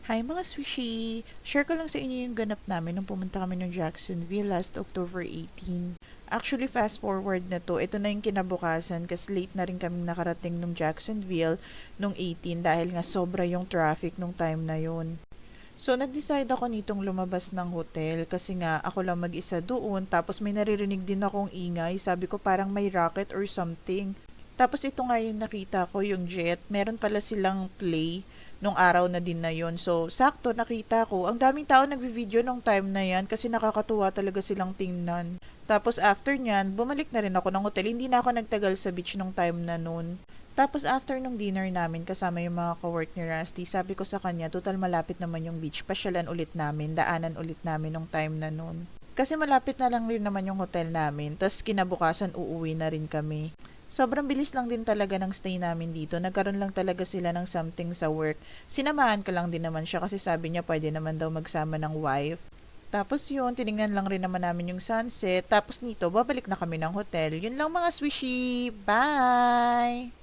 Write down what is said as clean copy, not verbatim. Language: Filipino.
Hi mga swishy! Share ko lang sa inyo yung ganap namin nung pumunta kami ng Jacksonville last October 18. Actually, fast forward na to. Ito na yung kinabukasan kasi late na rin kaming nakarating nung Jacksonville nung 18 dahil nga sobra yung traffic nung time na yun. So, nag-decide ako nitong lumabas ng hotel kasi nga ako lang mag-isa doon tapos may naririnig din akong ingay. Sabi ko parang may rocket or something. Tapos ito nga yung nakita ko, yung jet. Meron pala silang play nung araw na din na yon. So, sakto nakita ko. Ang daming tao nagvi-video nung time na yan kasi nakakatuwa talaga silang tingnan. Tapos after nyan, bumalik na rin ako ng hotel. Hindi na ako nagtagal sa beach nung time na noon. Tapos after nung dinner namin kasama yung mga ka-work ni Rusty, sabi ko sa kanya, total malapit naman yung beach, pasyalan ulit namin, daanan ulit namin nung time na noon. Kasi malapit na lang rin naman yung hotel namin, tas kinabukasan uuwi na rin kami. Sobrang bilis lang din talaga ng stay namin dito. Nagkaroon lang talaga sila ng something sa work. Sinamahan ko lang din naman siya kasi sabi niya pwede naman daw magsama ng wife. Tapos yun, tinignan lang rin naman namin yung sunset. Tapos nito, babalik na kami ng hotel. Yun lang mga swishy. Bye!